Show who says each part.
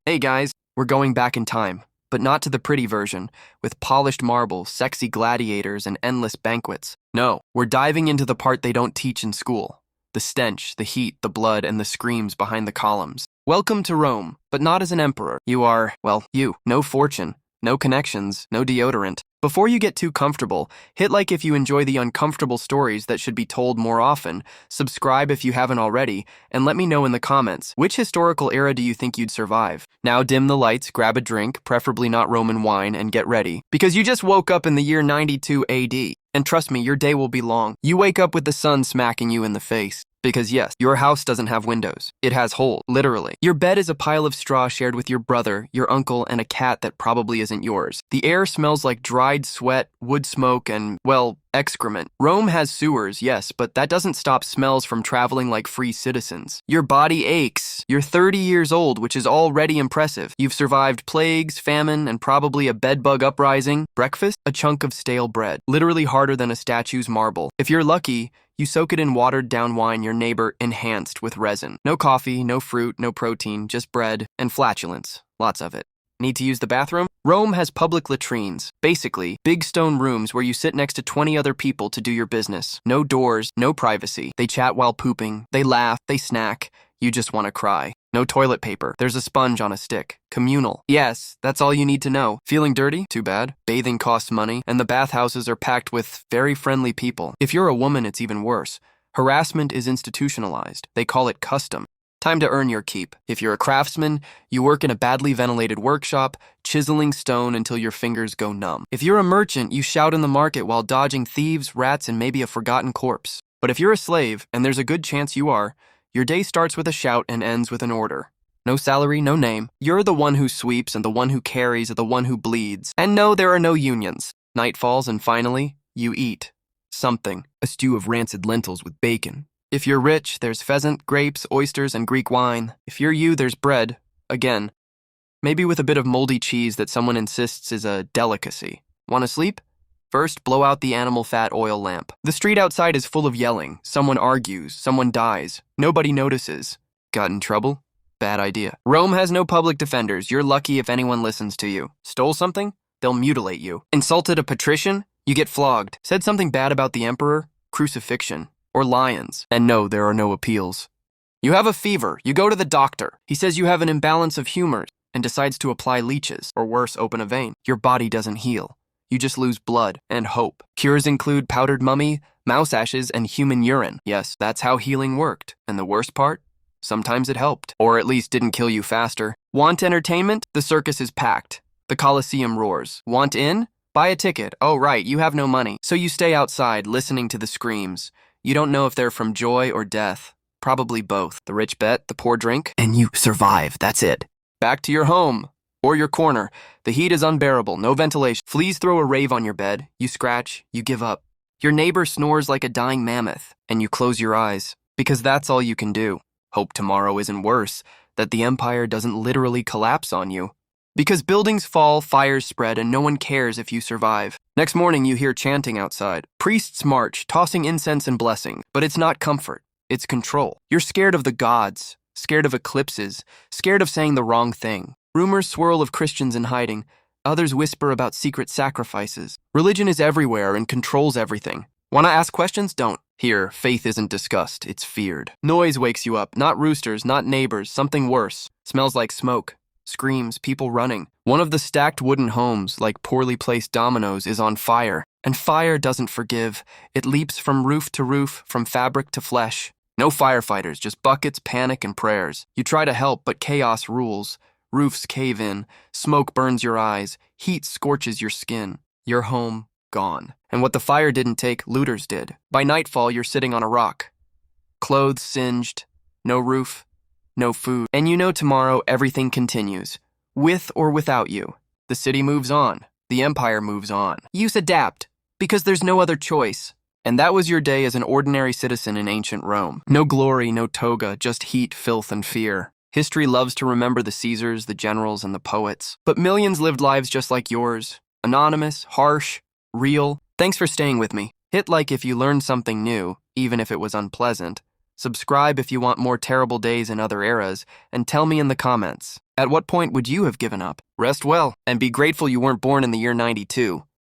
Speaker 1: Hey guys, we're going back in time, but not to the pretty version, with polished marble, sexy gladiators, and endless banquets. No, we're diving into the part they don't teach in school. The stench, the heat, the blood, and the screams behind the columns. Welcome to Rome, but not as an emperor. You are, well, you. No fortune, no connections, no deodorant. Before you get too comfortable, hit like if you enjoy the uncomfortable stories that should be told more often, subscribe if you haven't already, and let me know in the comments, which historical era do you think you'd survive? Now dim the lights, grab a drink, preferably not Roman wine, and get ready. Because you just woke up in the year 92 AD. And trust me, your day will be long. You wake up with the sun smacking you in the face. Because yes, your house doesn't have windows. It has holes, literally. Your bed is a pile of straw shared with your brother, your uncle, and a cat that probably isn't yours. The air smells like dried sweat, wood smoke, and, well, excrement. Rome has sewers, yes, but that doesn't stop smells from traveling like free citizens. Your body aches. You're 30 years old, which is already impressive. You've survived plagues, famine, and probably a bedbug uprising. Breakfast? A chunk of stale bread. Literally harder than a statue's marble. If you're lucky, you soak it in watered-down wine your neighbor enhanced with resin. No coffee, no fruit, no protein, just bread and flatulence. Lots of it. Need to use the bathroom? Rome has public latrines. Basically, big stone rooms where you sit next to 20 other people to do your business. No doors, no privacy. They chat while pooping. They laugh, they snack. You just want to cry. No toilet paper. There's a sponge on a stick. Communal. Yes, that's all you need to know. Feeling dirty? Too bad. Bathing costs money, and the bathhouses are packed with very friendly people. If you're a woman, it's even worse. Harassment is institutionalized. They call it custom. Time to earn your keep. If you're a craftsman, you work in a badly ventilated workshop, chiseling stone until your fingers go numb. If you're a merchant, you shout in the market while dodging thieves, rats, and maybe a forgotten corpse. But if you're a slave, and there's a good chance you are, your day starts with a shout and ends with an order. No salary, no name. You're the one who sweeps and the one who carries and the one who bleeds. And no, there are no unions. Night falls and finally, you eat. Something. A stew of rancid lentils with bacon. If you're rich, there's pheasant, grapes, oysters, and Greek wine. If you're you, there's bread. Again. Maybe with a bit of moldy cheese that someone insists is a delicacy. Want to sleep? First, blow out the animal fat oil lamp. The street outside is full of yelling. Someone argues. Someone dies. Nobody notices. Got in trouble? Bad idea. Rome has no public defenders. You're lucky if anyone listens to you. Stole something? They'll mutilate you. Insulted a patrician? You get flogged. Said something bad about the emperor? Crucifixion. Or lions. And no, there are no appeals. You have a fever. You go to the doctor. He says you have an imbalance of humors and decides to apply leeches, or worse, open a vein. Your body doesn't heal. You just lose blood and hope. Cures include powdered mummy, mouse ashes, and human urine. Yes, that's how healing worked. And the worst part? Sometimes it helped. Or at least didn't kill you faster. Want entertainment? The circus is packed. The Colosseum roars. Want in? Buy a ticket. Oh right, you have no money. So you stay outside, listening to the screams. You don't know if they're from joy or death. Probably both. The rich bet, the poor drink, and you survive. That's it. Back to your home. Or your corner. The heat is unbearable, no ventilation. Fleas throw a rave on your bed. You scratch, you give up. Your neighbor snores like a dying mammoth, and you close your eyes. Because that's all you can do. Hope tomorrow isn't worse, that the empire doesn't literally collapse on you. Because buildings fall, fires spread, and no one cares if you survive. Next morning you hear chanting outside. Priests march, tossing incense and blessing. But it's not comfort, it's control. You're scared of the gods, scared of eclipses, scared of saying the wrong thing. Rumors swirl of Christians in hiding. Others whisper about secret sacrifices. Religion is everywhere and controls everything. Want to ask questions? Don't. Here, faith isn't discussed, it's feared. Noise wakes you up, not roosters, not neighbors, something worse. Smells like smoke. Screams, people running. One of the stacked wooden homes, like poorly placed dominoes, is on fire. And fire doesn't forgive. It leaps from roof to roof, from fabric to flesh. No firefighters, just buckets, panic, and prayers. You try to help, but chaos rules. Roofs cave in, smoke burns your eyes, heat scorches your skin. Your home, gone. And what the fire didn't take, looters did. By nightfall, you're sitting on a rock. Clothes singed, no roof, no food. And you know tomorrow everything continues, with or without you. The city moves on, the empire moves on. You adapt, because there's no other choice. And that was your day as an ordinary citizen in ancient Rome. No glory, no toga, just heat, filth, and fear. History loves to remember the Caesars, the generals, and the poets. But millions lived lives just like yours. Anonymous, harsh, real. Thanks for staying with me. Hit like if you learned something new, even if it was unpleasant. Subscribe if you want more terrible days in other eras, and tell me in the comments, at what point would you have given up? Rest well, and be grateful you weren't born in the year 92.